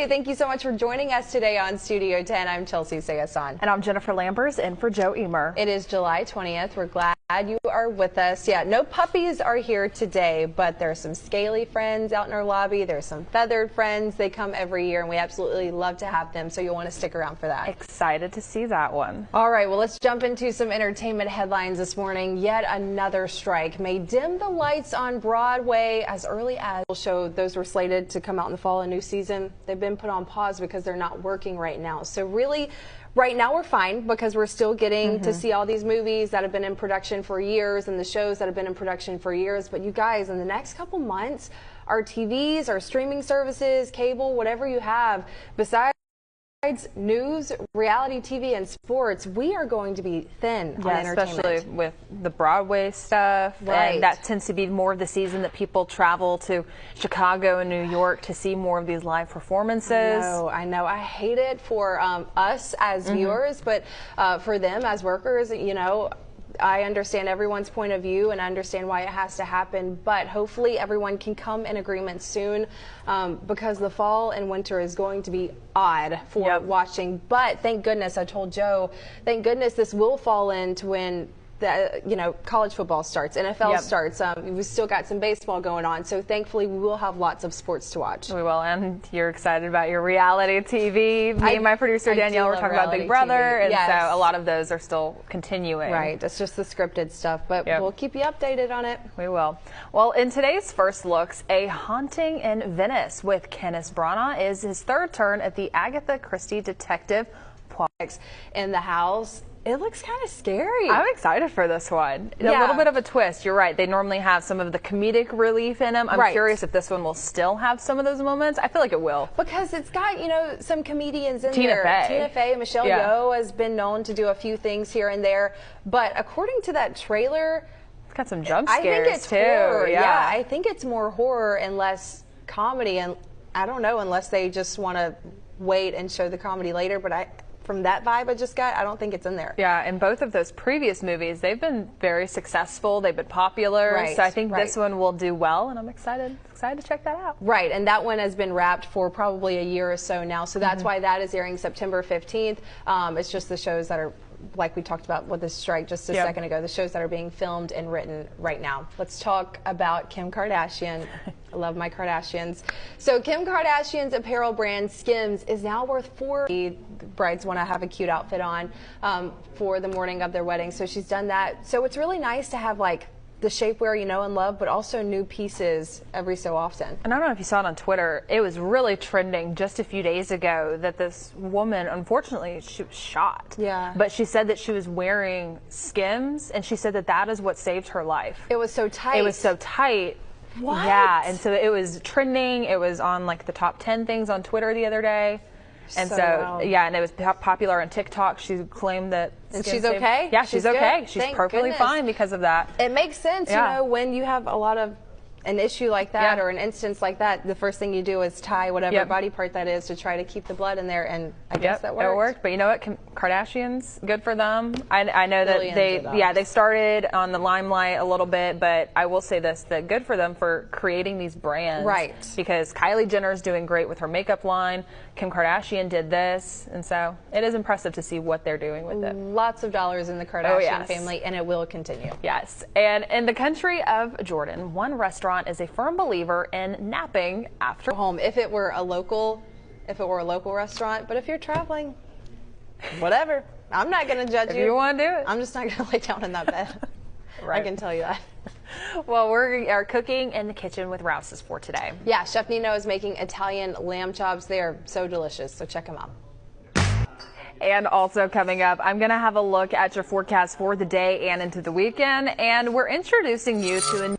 Hey, thank you so much for joining us today on Studio 10. I'm Chelsea Sayasan. And I'm Jennifer Lambers, in for Joe Emer. It is July 20th. We're glad you are with us. Yeah, no puppies are here today, but there's some scaly friends out in our lobby. There's some feathered friends. They come every year, and we absolutely love to have them, so you'll want to stick around for that. Excited to see that one. All right, well, let's jump into some entertainment headlines this morning. Yet another strike may dim the lights on Broadway as early as we'll show those were slated to come out in the fall, a new season. They've been put on pause because they're not working right now. So really, right now we're fine because we're still getting to see all these movies that have been in production for years and the shows that have been in production for years. But you guys, in the next couple months, our TVs, our streaming services, cable, whatever you have, besides news, reality TV, and sports, we are going to be thin on entertainment. Especially with the Broadway stuff. Right. And that tends to be more of the season that people travel to Chicago and New York to see more of these live performances. I know. I hate it for us as viewers, but for them as workers, you know, I understand everyone's point of view and I understand why it has to happen, but hopefully everyone can come in agreement soon because the fall and winter is going to be odd for watching. But thank goodness, I told Joe, thank goodness this will fall into when college football starts, NFL starts. We've still got some baseball going on, so thankfully we will have lots of sports to watch. We will, and you're excited about your reality TV. Me and my producer Danielle were talking about Big Brother, and so a lot of those are still continuing. Right, it's just the scripted stuff, but we'll keep you updated on it. We will. Well, in today's first looks, A Haunting in Venice with Kenneth Branagh is his third turn at the Agatha Christie detective in the house. It looks kind of scary. I'm excited for this one. A little bit of a twist. You're right. They normally have some of the comedic relief in them. I'm curious if this one will still have some of those moments. I feel like it will. Because it's got, some comedians in there. Tina Fey, Michelle Yeoh has been known to do a few things here and there. But according to that trailer, it's got some jump scares I think it's too. Horror. Yeah, I think it's more horror and less comedy. And I don't know, unless they just want to wait and show the comedy later. But from that vibe I just got, I don't think it's in there. Yeah, and both of those previous movies, they've been very successful. They've been popular. So I think this one will do well, and I'm excited to check that out. Right, and that one has been wrapped for probably a year or so now. So that's why that is airing September 15th. It's just the shows that are, like we talked about with the strike just a second ago, the shows that are being filmed and written right now. Let's talk about Kim Kardashian. I love my Kardashians. So Kim Kardashian's apparel brand Skims is now worth $4. Brides want to have a cute outfit on for the morning of their wedding, so she's done that. So it's really nice to have like the shapewear you know and love, but also new pieces every so often. And I don't know if you saw it on Twitter, it was really trending just a few days ago that this woman, unfortunately, she was shot. Yeah. But she said that she was wearing Skims, and she said that that is what saved her life. It was so tight. It was so tight. What? Yeah, and so it was trending. It was on like the top 10 things on Twitter the other day. And so yeah, and it was popular on TikTok. She claimed that. And she's okay? Yeah, she's okay. She's perfectly fine because of that. It makes sense, when you have a lot of an issue like that or an instance like that, the first thing you do is tie whatever body part that is to try to keep the blood in there, and I guess that worked. It worked, but you know what, Kardashians, good for them. I know that they started on the limelight a little bit, but I will say this, that good for them for creating these brands. Right. Because Kylie Jenner's doing great with her makeup line, Kim Kardashian did this, and so it is impressive to see what they're doing with it. Lots of dollars in the Kardashian family, and it will continue. Yes, and in the country of Jordan, one restaurant is a firm believer in napping after home if it were a local restaurant, but if you're traveling, whatever, I'm not going to judge you. If you want to do it. I'm just not going to lay down in that bed. I can tell you that. Well, we are cooking in the kitchen with Rouse's for today. Yeah, Chef Nino is making Italian lamb chops. They are so delicious, so check them out. And also coming up, I'm going to have a look at your forecast for the day and into the weekend, and we're introducing you to a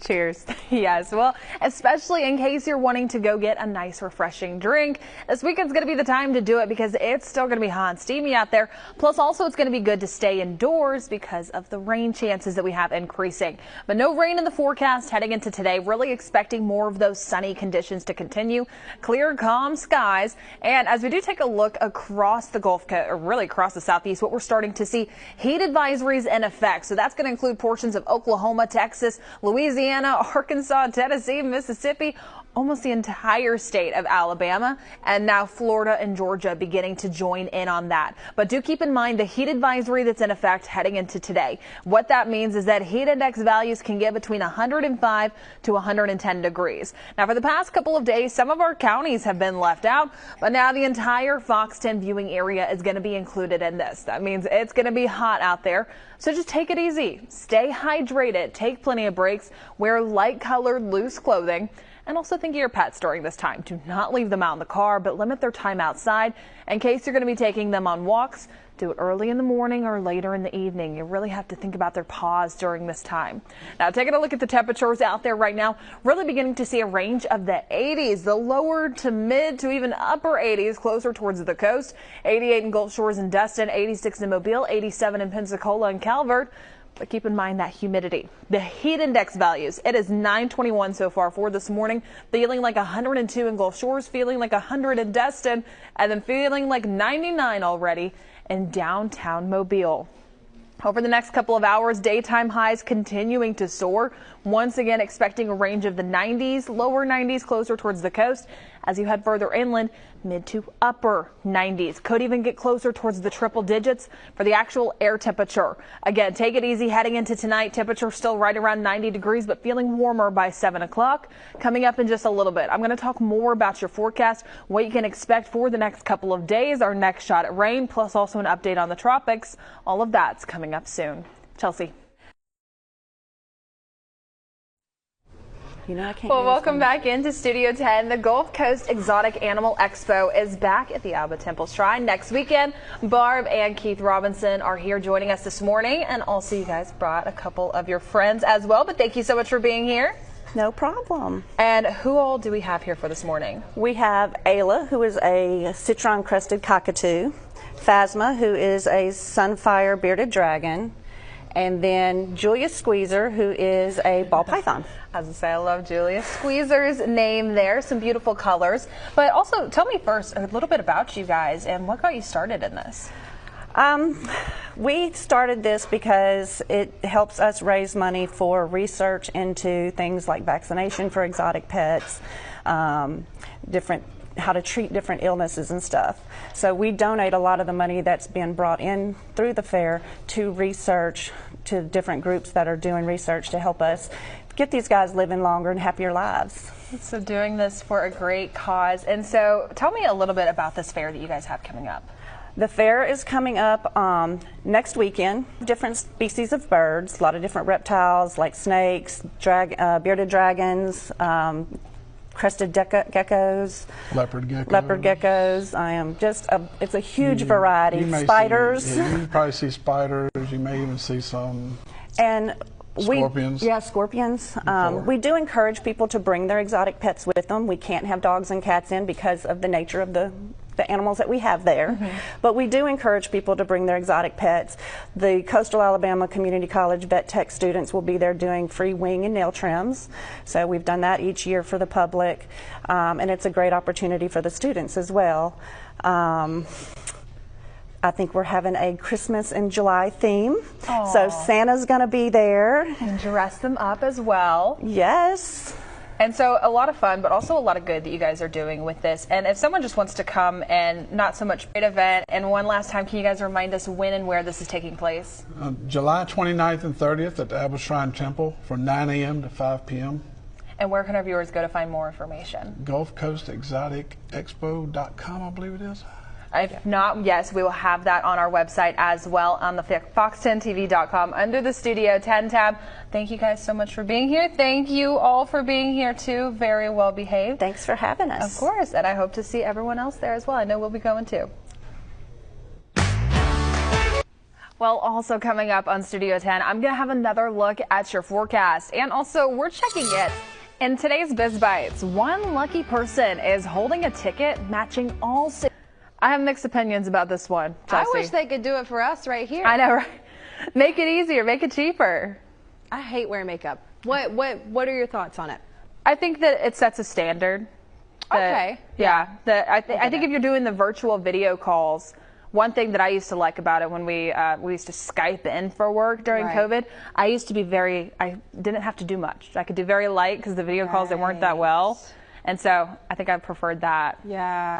cheers. Yes, well, especially in case you're wanting to go get a nice refreshing drink. This weekend's going to be the time to do it because it's still going to be hot and steamy out there. Plus, also, it's going to be good to stay indoors because of the rain chances that we have increasing. But no rain in the forecast heading into today. Really expecting more of those sunny conditions to continue. Clear, calm skies. And as we do take a look across the Gulf Coast, or really across the southeast, what we're starting to see, heat advisories in effect. So that's going to include portions of Oklahoma, Texas, Louisiana, Arkansas, Tennessee, Mississippi. almost the entire state of Alabama, and now Florida and Georgia beginning to join in on that. But do keep in mind the heat advisory that's in effect heading into today. What that means is that heat index values can get between 105 to 110 degrees. Now, for the past couple of days, some of our counties have been left out, but now the entire Fox 10 viewing area is going to be included in this. That means it's going to be hot out there. So just take it easy, stay hydrated, take plenty of breaks, wear light colored loose clothing. And also think of your pets during this time. Do not leave them out in the car, but limit their time outside. In case you're going to be taking them on walks, do it early in the morning or later in the evening. You really have to think about their paws during this time. Now, taking a look at the temperatures out there right now, really beginning to see a range of the 80s, the lower to mid to even upper 80s closer towards the coast. 88 in Gulf Shores and Destin, 86 in Mobile, 87 in Pensacola and Calvert. But keep in mind that humidity, the heat index values. It is 921 so far for this morning, feeling like 102 in Gulf Shores, feeling like 100 in Destin, and then feeling like 99 already in downtown Mobile. Over the next couple of hours, daytime highs continuing to soar. Once again, expecting a range of the 90s, lower 90s closer towards the coast. As you head further inland, mid to upper 90s. Could even get closer towards the triple digits for the actual air temperature. Again, take it easy heading into tonight. Temperature still right around 90 degrees, but feeling warmer by 7 o'clock. Coming up in just a little bit, I'm going to talk more about your forecast, what you can expect for the next couple of days, our next shot at rain, plus also an update on the tropics. All of that's coming up soon. Chelsea. Well, welcome back into Studio 10. The Gulf Coast Exotic Animal Expo is back at the Alba Temple Shrine next weekend. Barb and Keith Robinson are here joining us this morning, and also you guys brought a couple of your friends as well, but thank you so much for being here. No problem. And who all do we have here for this morning? We have Ayla, who is a citron-crested cockatoo, Phasma, who is a sunfire bearded dragon, and then Julia Squeezer, who is a ball python. As I say, I love Julia Squeezer's name there. Some beautiful colors. But also, tell me first a little bit about you guys and what got you started in this. We started this because it helps us raise money for research into things like vaccination for exotic pets, how to treat different illnesses and stuff. So we donate a lot of the money that's been brought in through the fair to research, to different groups that are doing research to help us get these guys living longer and happier lives. So doing this for a great cause. And so tell me a little bit about this fair that you guys have coming up. The fair is coming up next weekend. Different species of birds, a lot of different reptiles like snakes, bearded dragons, crested geckos, leopard geckos. It's a huge variety. Spiders. You probably see spiders. You may even see some scorpions. Scorpions. We do encourage people to bring their exotic pets with them. We can't have dogs and cats in because of the nature of the animals that we have there. But we do encourage people to bring their exotic pets. The Coastal Alabama Community College Vet Tech students will be there doing free wing and nail trims. So we've done that each year for the public, and it's a great opportunity for the students as well. I think we're having a Christmas in July theme. Aww. So Santa's going to be there. And dress them up as well. Yes. And so a lot of fun, but also a lot of good that you guys are doing with this. And if someone just wants to come and not so much great event, and one last time, can you guys remind us when and where this is taking place? July 29th and 30th at the Alba Shrine Temple from 9 a.m. to 5 p.m. And where can our viewers go to find more information? GulfCoastExoticExpo.com, I believe it is. If not, yes, we will have that on our website as well on the Fox10TV.com under the Studio 10 tab. Thank you guys so much for being here. Thank you all for being here too. Very well behaved. Thanks for having us. Of course, and I hope to see everyone else there as well. I know we'll be going too. Well, also coming up on Studio 10, I'm going to have another look at your forecast. And also, we're checking it. In today's Biz Bites, one lucky person is holding a ticket matching all six. I have mixed opinions about this one, Chelsea. I wish they could do it for us right here. I know, right? Make it easier, make it cheaper. I hate wearing makeup. What are your thoughts on it? I think that it sets a standard. Okay. Yeah. I think if you're doing the virtual video calls, one thing that I used to like about it when we used to Skype in for work during COVID, I didn't have to do much. I could do very light because the video calls, they weren't that well. And so I think I preferred that. Yeah.